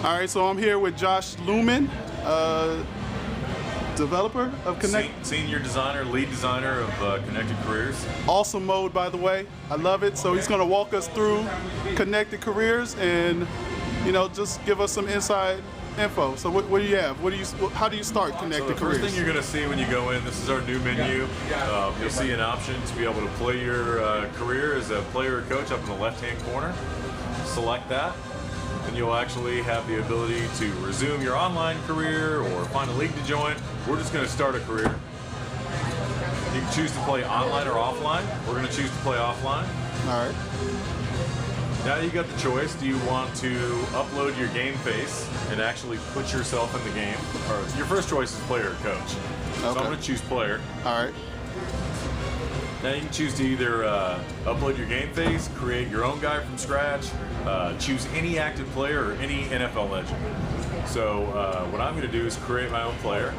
All right, so I'm here with Josh Looman, developer of Connect. Senior designer, lead designer of Connected Careers. Awesome mode, by the way. I love it. So he's going to walk us through Connected Careers and, you know, just give us some inside info. So what do you have? How do you start Connected Careers? So the first thing you're going to see when you go in, this is our new menu. You'll see an option to be able to play your career as a player or coach up in the left-hand corner. Select that, and you'll actually have the ability to resume your online career or find a league to join. We're just going to start a career. You can choose to play online or offline. We're going to choose to play offline. All right. Now you got the choice. Do you want to upload your game face and actually put yourself in the game? Or your first choice is player or coach. So I'm going to choose player. All right. Now you can choose to either upload your game face, create your own guy from scratch, choose any active player or any NFL legend. So what I'm going to do is create my own player.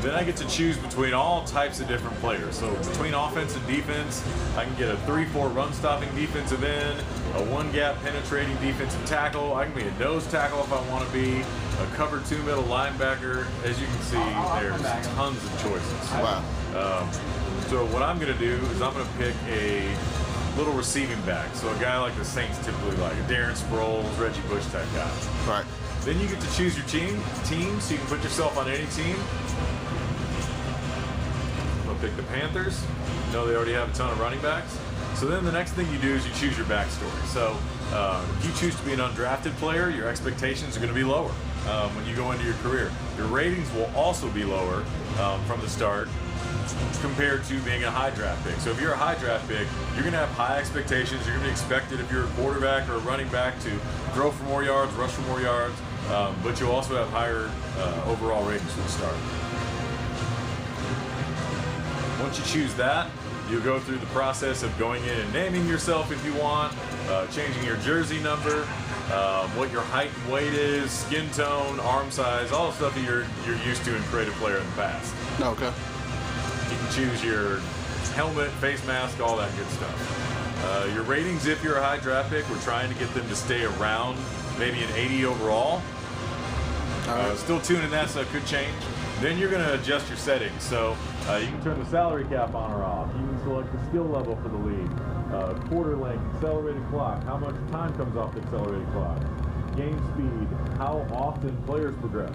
Then I get to choose between all types of different players. So between offense and defense, I can get a 3-4 run-stopping defensive end, a 1-gap penetrating defensive tackle. I can be a nose tackle if I want to be, a cover 2 middle linebacker. As you can see, there's tons of choices. Wow. So what I'm going to do is I'm going to pick a little receiving back. So a guy like the Saints typically like, a Darren Sproles, Reggie Bush type guy. Right. Then you get to choose your team, so you can put yourself on any team. Pick the Panthers. You know they already have a ton of running backs. So then the next thing you do is you choose your backstory. So if you choose to be an undrafted player, your expectations are going to be lower when you go into your career. Your ratings will also be lower from the start compared to being a high draft pick. So if you're a high draft pick, you're going to have high expectations. You're going to be expected if you're a quarterback or a running back to throw for more yards, rush for more yards, but you'll also have higher overall ratings from the start. Once you choose that, you'll go through the process of going in and naming yourself if you want, changing your jersey number, what your height and weight is, skin tone, arm size, all the stuff that you're used to in Creative Player in the past. Okay. You can choose your helmet, face mask, all that good stuff. Your ratings, if you're a high draft pick, we're trying to get them to stay around maybe an 80 overall. Still tuning that, so it could change. Then you're going to adjust your settings. So you can turn the salary cap on or off. You can select the skill level for the league, quarter length, accelerated clock, how much time comes off the accelerated clock, game speed, how often players progress.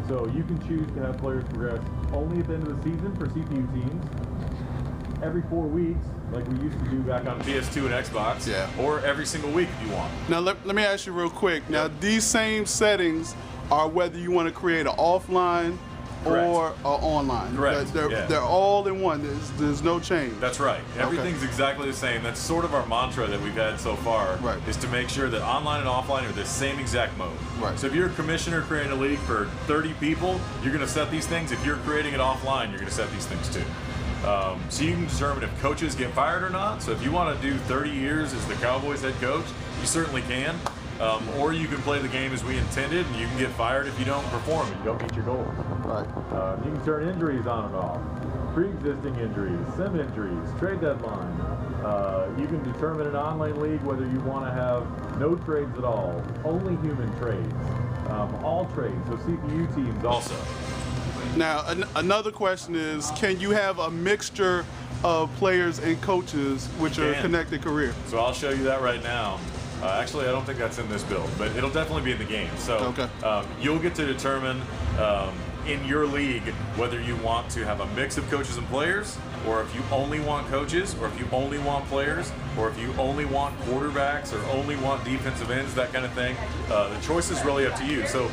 So you can choose to have players progress only at the end of the season for CPU teams, every 4 weeks, like we used to do back on PS2 and Xbox, or every single week if you want. Now let me ask you real quick. Now these same settings are whether you want to create an offline or online. Correct. They're all in one. There's no change. That's right. Everything's exactly the same. That's sort of our mantra that we've had so far, is to make sure that online and offline are the same exact mode. Right. So if you're a commissioner creating a league for 30 people, you're going to set these things. If you're creating it offline, you're going to set these things too. So you can determine if coaches get fired or not. So if you want to do 30 years as the Cowboys head coach, you certainly can. Or you can play the game as we intended, and you can get fired if you don't perform and you don't meet your goals. Right. You can turn injuries on and off, pre-existing injuries, sim injuries, trade deadline. You can determine an online league whether you want to have no trades at all, only human trades, all trades, so CPU teams also. Now, another question is, can you have a mixture of players and coaches which are Connected Career? So I'll show you that right now. Actually, I don't think that's in this build, but it'll definitely be in the game. So you'll get to determine in your league whether you want to have a mix of coaches and players, or if you only want coaches, or if you only want players, or if you only want quarterbacks, or only want defensive ends, that kind of thing. The choice is really up to you. So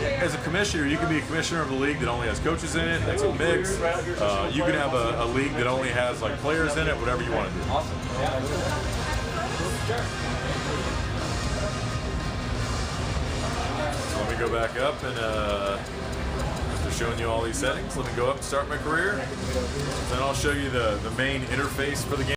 as a commissioner, you can be a commissioner of a league that only has coaches in it. That's a mix. You can have a league that only has like players in it, whatever you want to do. Awesome. Let me go back up and after showing you all these settings, let me go up and start my career. Then I'll show you the main interface for the game.